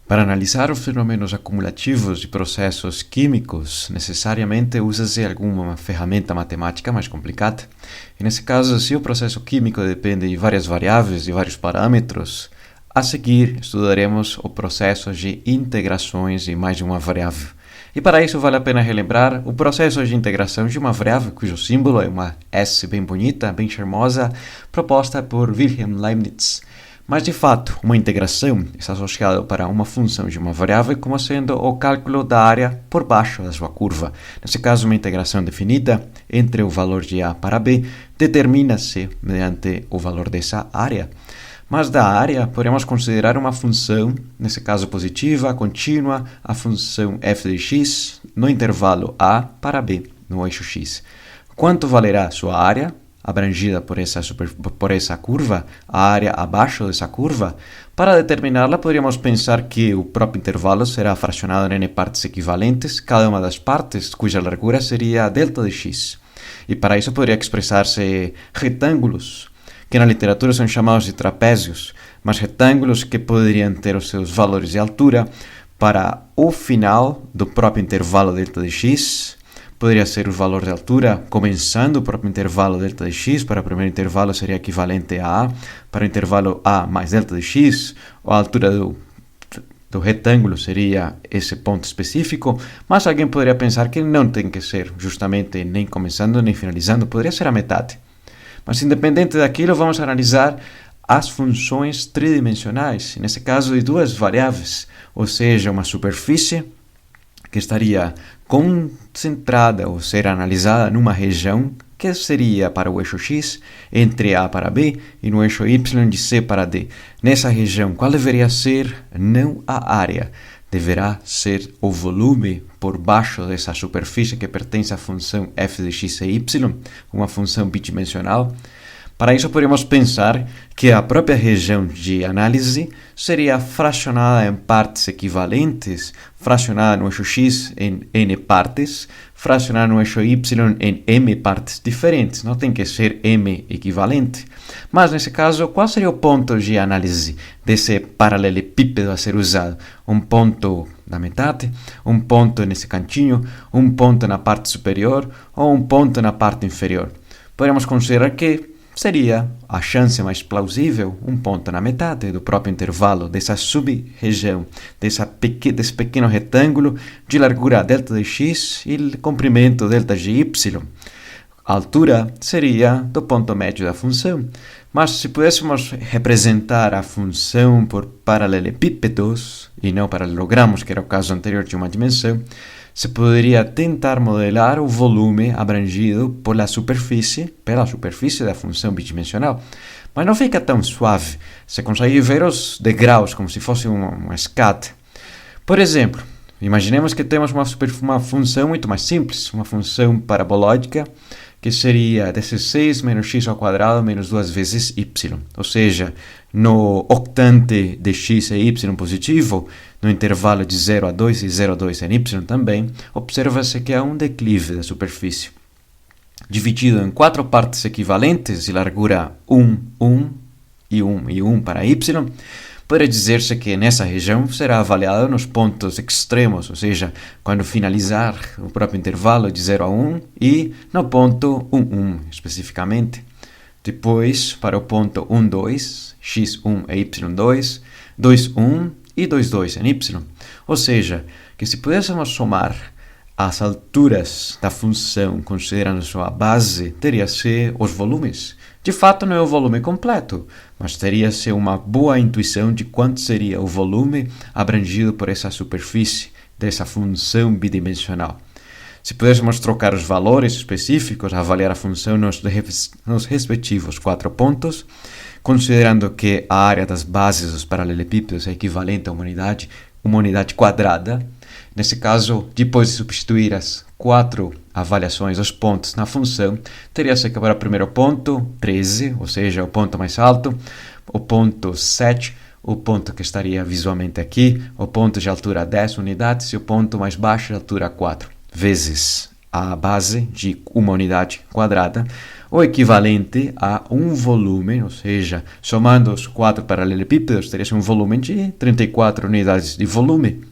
Para analisar os fenômenos acumulativos de processos químicos, necessariamente usa-se alguma ferramenta matemática mais complicada. E nesse caso, se o processo químico depende de várias variáveis, de vários parâmetros, a seguir estudaremos o processo de integrações de mais de uma variável. E para isso vale a pena relembrar o processo de integração de uma variável cujo símbolo é uma S bem bonita, bem charmosa, proposta por Wilhelm Leibniz. Mas, de fato, uma integração está associada para uma função de uma variável como sendo o cálculo da área por baixo da sua curva. Nesse caso, uma integração definida entre o valor de A para B determina-se mediante o valor dessa área. Mas da área, podemos considerar uma função, nesse caso positiva, contínua, a função f de x no intervalo A para B, no eixo x. Quanto valerá sua área abrangida por essa curva, a área abaixo dessa curva? Para determiná-la, poderíamos pensar que o próprio intervalo será fracionado em n partes equivalentes, cada uma das partes cuja largura seria delta de x. E para isso poderia expressar-se retângulos, que na literatura são chamados de trapézios, mas retângulos que poderiam ter os seus valores de altura para o final do próprio intervalo delta de x. Poderia ser o valor de altura, começando o próprio intervalo delta de x, para o primeiro intervalo seria equivalente a A, para o intervalo A mais delta de x, ou a altura do retângulo seria esse ponto específico, mas alguém poderia pensar que não tem que ser justamente nem começando nem finalizando, poderia ser a metade. Mas independente daquilo, vamos analisar as funções tridimensionais, nesse caso de duas variáveis, ou seja, uma superfície que estaria concentrada ou ser analisada numa região que seria para o eixo x entre A para B e no eixo y de C para D. Nessa região, qual deveria ser não a área? Deverá ser o volume por baixo dessa superfície que pertence à função f de x e y, uma função bidimensional. Para isso, poderíamos pensar que a própria região de análise seria fracionada em partes equivalentes, fracionada no eixo x em n partes, fracionada no eixo y em m partes diferentes. Não tem que ser m equivalente. Mas, nesse caso, qual seria o ponto de análise desse paralelepípedo a ser usado? Um ponto na metade, um ponto nesse cantinho, um ponto na parte superior ou um ponto na parte inferior? Podemos considerar que seria a chance mais plausível um ponto na metade do próprio intervalo dessa sub-região, desse pequeno retângulo de largura delta de x e comprimento delta de y. A altura seria do ponto médio da função. Mas se pudéssemos representar a função por paralelepípedos e não paralelogramos, que era o caso anterior de uma dimensão, se poderia tentar modelar o volume abrangido pela superfície da função bidimensional. Mas não fica tão suave. Você consegue ver os degraus como se fosse uma escada. Por exemplo, imaginemos que temos uma função muito mais simples, uma função parabológica, que seria 16 menos x ao quadrado menos 2 vezes y. Ou seja, no octante de x e y positivo, no intervalo de 0 a 2 e 0 a 2 em y também, observa-se que há um declive da superfície. Dividido em 4 partes equivalentes de largura 1, 1 e 1 e 1 para y, pode dizer-se que nessa região será avaliado nos pontos extremos, ou seja, quando finalizar o próprio intervalo de 0 a 1 e no ponto 1, 1 especificamente. Depois, para o ponto 1, 2, x1 e y2, 2, 1 e 2, 2 em y. Ou seja, que se pudéssemos somar as alturas da função considerando sua base, teria-se os volumes. De fato, não é o volume completo, mas teria-se uma boa intuição de quanto seria o volume abrangido por essa superfície dessa função bidimensional. Se pudéssemos trocar os valores específicos, avaliar a função nos respectivos 4 pontos, considerando que a área das bases dos paralelepípedos é equivalente a uma unidade quadrada. Nesse caso, depois de substituir as 4 avaliações dos pontos na função, teria-se que para o primeiro ponto, 13, ou seja, o ponto mais alto, o ponto 7, o ponto que estaria visualmente aqui, o ponto de altura 10 unidades e o ponto mais baixo de altura 4, vezes a base de uma unidade quadrada, o equivalente a um volume, ou seja, somando os 4 paralelepípedos, teria um volume de 34 unidades de volume.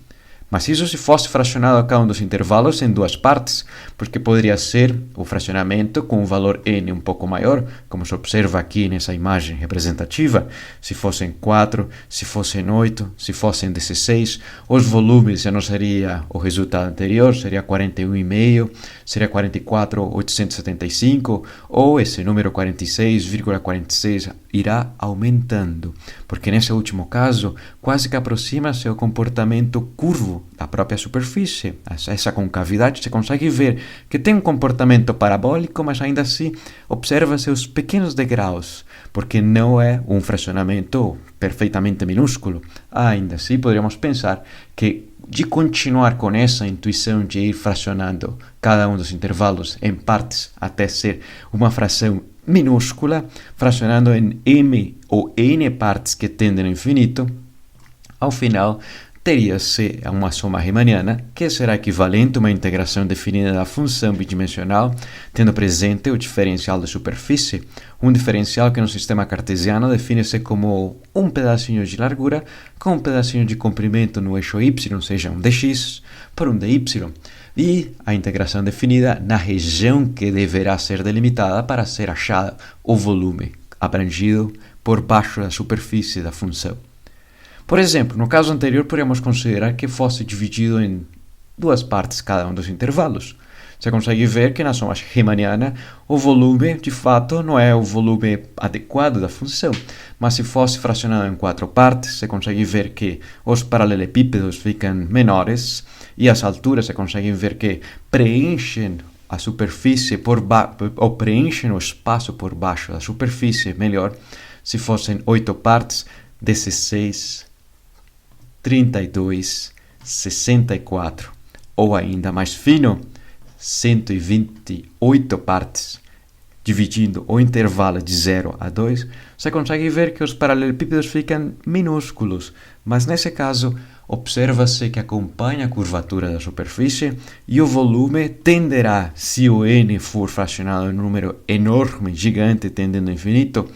Mas isso se fosse fracionado a cada um dos intervalos em duas partes, porque poderia ser o fracionamento com um valor n um pouco maior, como se observa aqui nessa imagem representativa. Se fossem 4, se fossem 8, se fossem 16, os volumes já não seria o resultado anterior, seria 41,5, seria 44,875, ou esse número 46,46 irá aumentando, porque nesse último caso quase que aproxima-se o comportamento curvo da própria superfície. Essa concavidade você consegue ver que tem um comportamento parabólico, mas ainda assim observa-se os pequenos degraus, porque não é um fracionamento perfeitamente minúsculo. Ainda assim, poderíamos pensar que de continuar com essa intuição de ir fracionando cada um dos intervalos em partes até ser uma fração minúscula, fracionando em m ou n partes que tendem ao infinito, ao final teria-se uma soma riemanniana que será equivalente a uma integração definida da função bidimensional, tendo presente o diferencial de superfície, um diferencial que no sistema cartesiano define-se como um pedacinho de largura com um pedacinho de comprimento no eixo y, seja um dx por um dy, e a integração definida na região que deverá ser delimitada para ser achado o volume abrangido por baixo da superfície da função. Por exemplo, no caso anterior, poderíamos considerar que fosse dividido em duas partes cada um dos intervalos. Você consegue ver que na soma riemanniana o volume, de fato, não é o volume adequado da função, mas se fosse fracionado em 4 partes, você consegue ver que os paralelepípedos ficam menores e as alturas você consegue ver que preenchem a superfície ou preenchem o espaço por baixo da superfície melhor. Se fossem 8 partes, 16, 32, 64, ou ainda mais fino, 128 partes, dividindo o intervalo de 0 a 2, você consegue ver que os paralelepípedos ficam minúsculos, mas nesse caso observa-se que acompanha a curvatura da superfície e o volume tenderá, se o n for fracionado em um número enorme, gigante, tendendo ao infinito,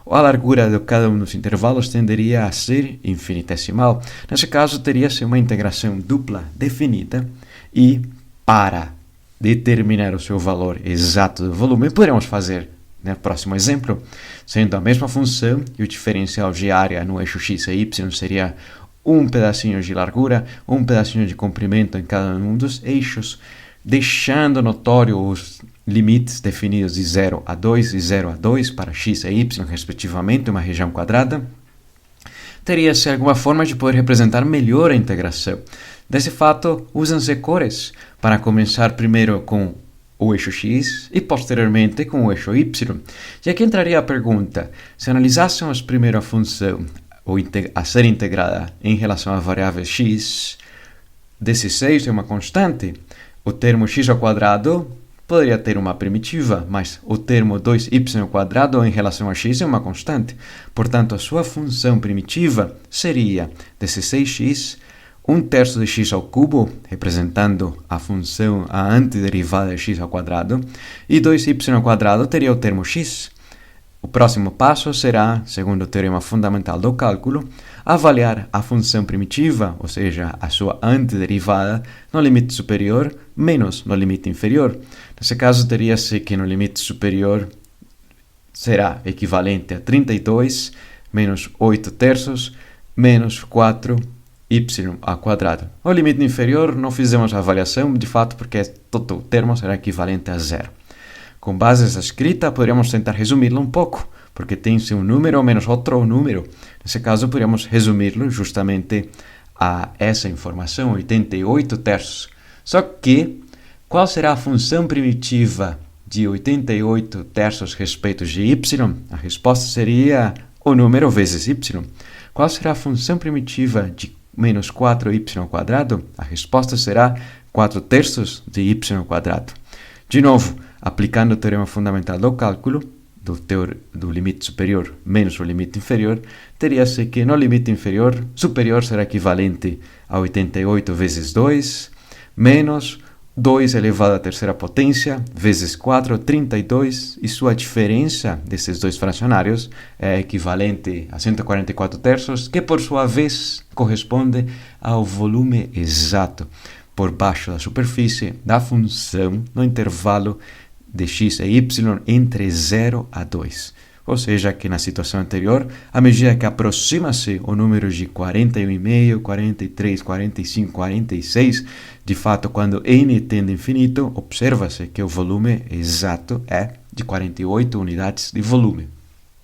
a largura de cada um dos intervalos tenderia a ser infinitesimal. Nesse caso, teria-se uma integração dupla definida e, para determinar o seu valor exato do volume, poderemos fazer, no próximo exemplo, sendo a mesma função e o diferencial de área no eixo x e y seria um pedacinho de largura, um pedacinho de comprimento em cada um dos eixos, deixando notório os limites definidos de 0 a 2 e 0 a 2 para x e y, respectivamente, uma região quadrada, teria-se alguma forma de poder representar melhor a integração. Desse fato, usam-se cores para começar primeiro com o eixo x e posteriormente com o eixo y. E aqui entraria a pergunta: se analisássemos primeiro a função a ser integrada em relação à variável x, 16 é uma constante, o termo x ao quadrado poderia ter uma primitiva, mas o termo 2y ao quadrado em relação a x é uma constante. Portanto, a sua função primitiva seria 16x, 1/3 de x ao cubo, representando a função, a antiderivada de x ao quadrado, e 2y ao quadrado teria o termo x. O próximo passo será, segundo o teorema fundamental do cálculo, avaliar a função primitiva, ou seja, a sua antiderivada, no limite superior menos no limite inferior. Nesse caso, teria-se que no limite superior será equivalente a 32 menos 8/3 menos 4y ao quadrado. O limite inferior não fizemos a avaliação, de fato, porque todo o termo será equivalente a zero. Com base nessa escrita, poderíamos tentar resumi-lo um pouco, porque tem-se um número menos outro número. Nesse caso, poderíamos resumi-lo justamente a essa informação, 88/3. Só que, qual será a função primitiva de 88/3 respeito de y? A resposta seria o número vezes y. Qual será a função primitiva de menos 4y ao quadrado? A resposta será 4/3 de y ao quadrado. De novo, aplicando o teorema fundamental do cálculo, do limite superior menos o limite inferior, teria-se que no limite superior será equivalente a 88 vezes 2, menos 2 elevado à terceira potência, vezes 4, 32, e sua diferença desses dois fracionários é equivalente a 144 terços, que por sua vez corresponde ao volume exato por baixo da superfície da função no intervalo de x e y entre 0 a 2. Ou seja, que na situação anterior, à medida que aproxima-se o número de 41,5, 43, 45, 46, de fato, quando n tende a infinito, observa-se que o volume exato é de 48 unidades de volume.